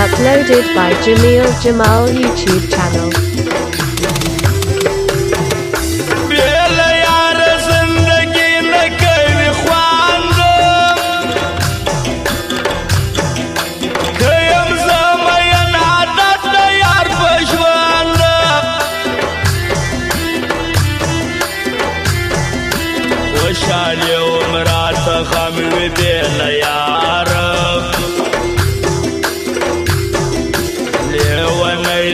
Uploaded by Jamil Jamal YouTube channel. وشالي ومرات غمي بيلا يا رب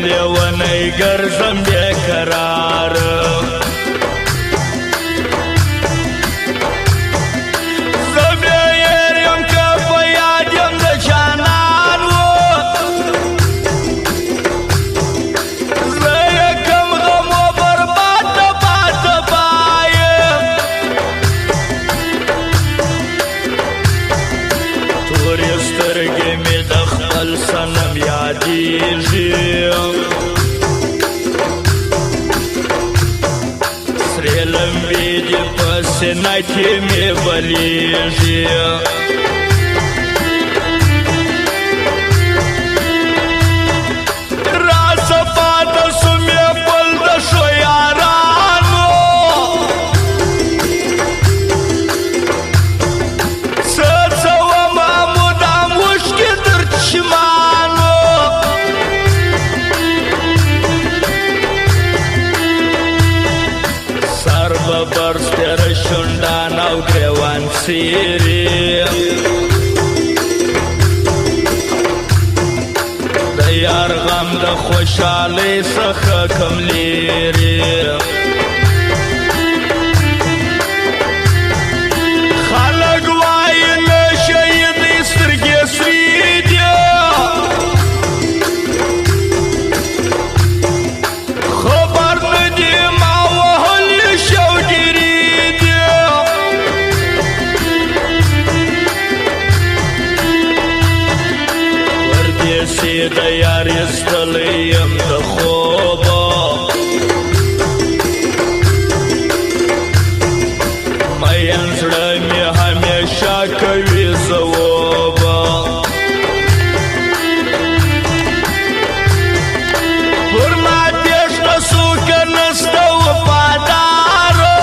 ليوني قرزم بكرار زبير يوم كفياد يوم دشانان زيكم غم وبربات بات بايم سترګې مې د خپل صنم یادېږي سرې لمبې دې په سینه کې مې بلېږي راڅه پاته سوم یې بل د ښو یارانو برستر شندان او گریوان سیری د یار غم د خوشحالی څخه کم لیري خلک وایي نه شهید سترګې سرې دي خبر نه دي د یار ایستلی یم د خوبه مین زړه مې همیشه کوي ځوابه پر ما تېښته څوک نسته وفاداره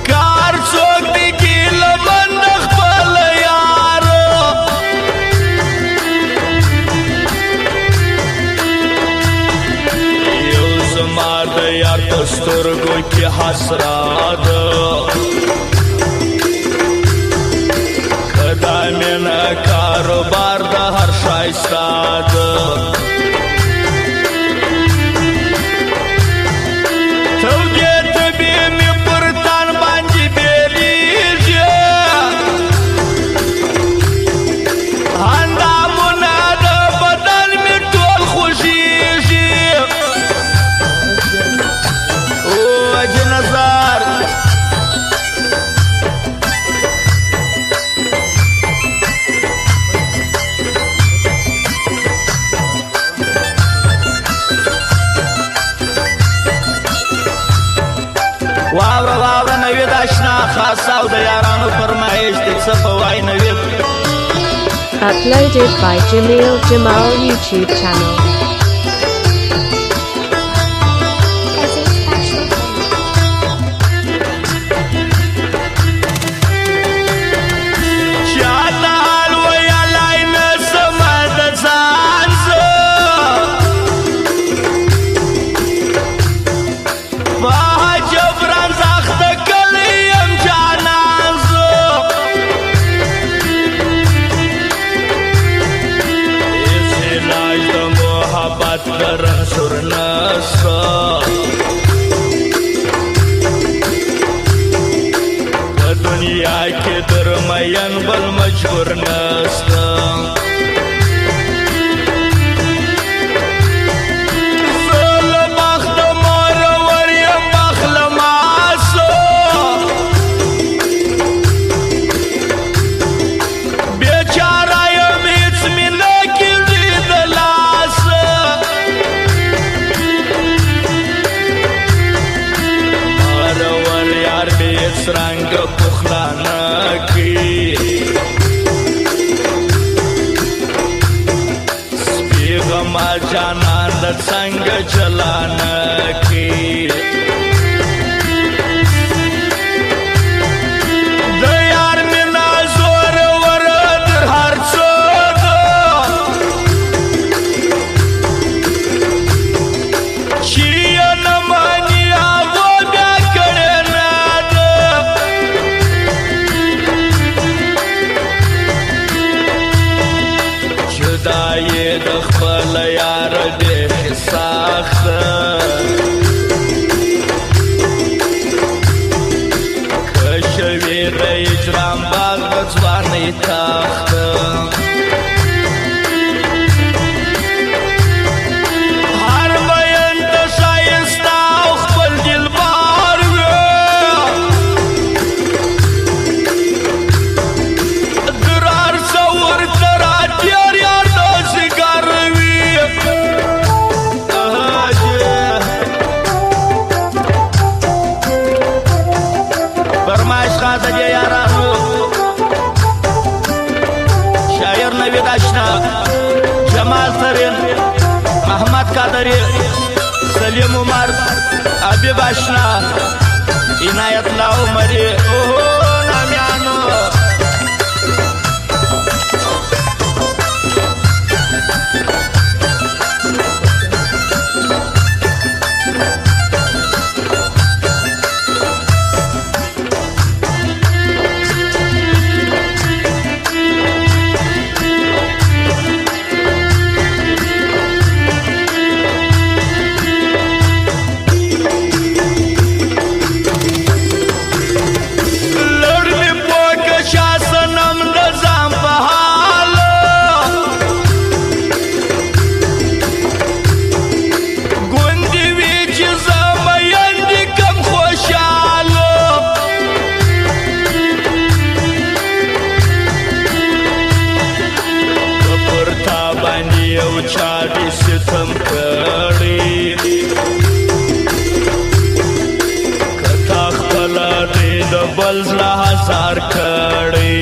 کار څوک دی ګیله من یار پسترگو کی حسرات کدا من کاروبار د هر شایستاد توجه طبی می پرتان باندې بیلیږي اندامونه د بدن می ټول خوشیږي نظر واوره نوید اشنا خاصه او د یارانو فرمایش د څه په وای نوید Uploaded by Jamil Jamal YouTube channel. رنسور نستا په دنیا کې درمین بل مجبور نستا سرنگ پخلا نکی عادت څنګه چلانه کې د یار مینا زور ور در هر څه ده چې یې نه مني هغه بیا کړې نه ده جدا یې د خپل یار ډېر سخته شوی د اجرام باغ د ځوانۍ تخته هر مین د ښایسته او خپل دلبار وي در هر څه ورته راتېر یار د ځګر وي فرمایش خواته دی یارانو شاعر نوید اشنا جمال ترین محمد قادری سلیم عمر حبیب اشنا عنایت الله عمری اوه نامیانو یو چا دې ستم کړی که تا خپله دې د بل زړه هزار کړی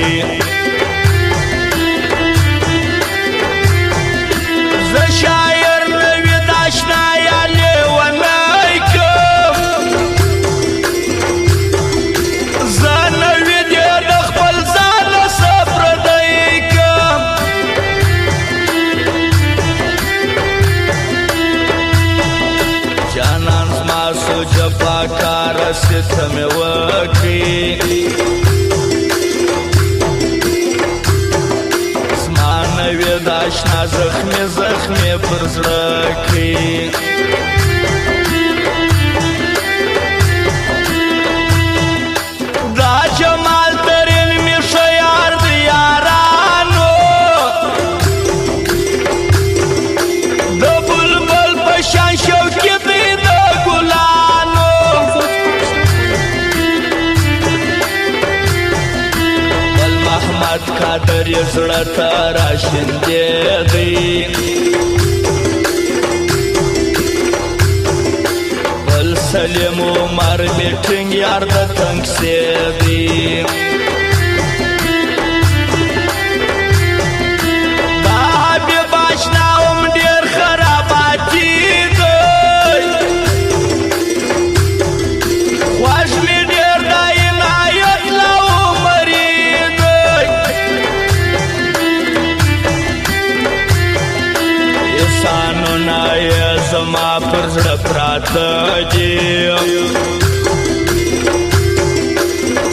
زه شاعر نوید اشنا یا لیونی کم زه نوید یې د خپل ځانه څه پردی کم جانان زما سو جفاکاره ستمې وکړي زما نوید اشنا زخمې زخمې پر زړه کړي دا جمال ترین مې ښه یار د یارانو د بلبل په شان شوقي دی د ګلانو بل محمد قادر یې زړه ته راشندېدی بل سلیم عمر مې ټینګ یار د تنګسېدی دا حبیب اشنا هم ډېر خراباتي دی خوښ مې ډېر د عنایت له عمري دی احسانونه یې زما پر زړه پراته دي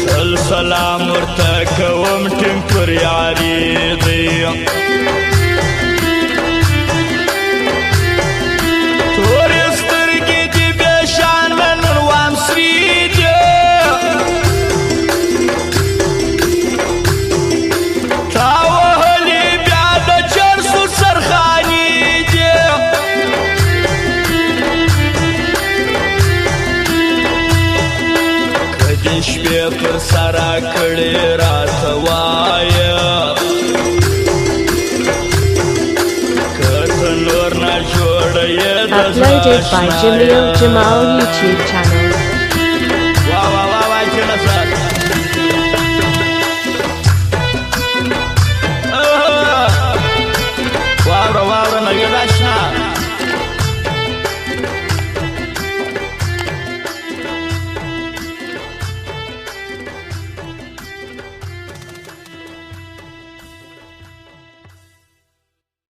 تل سلام ورته کوم ټینګ پر یاري دی تورې سترګې دې بې شانه نن وام سوي دي تا وهلې بیا د چرسو سرخاني دي که دې شپې پر سره کړې راته وایه که ته نور نه جوړه یې د Uploaded by Jamil Jamal YouTube channel.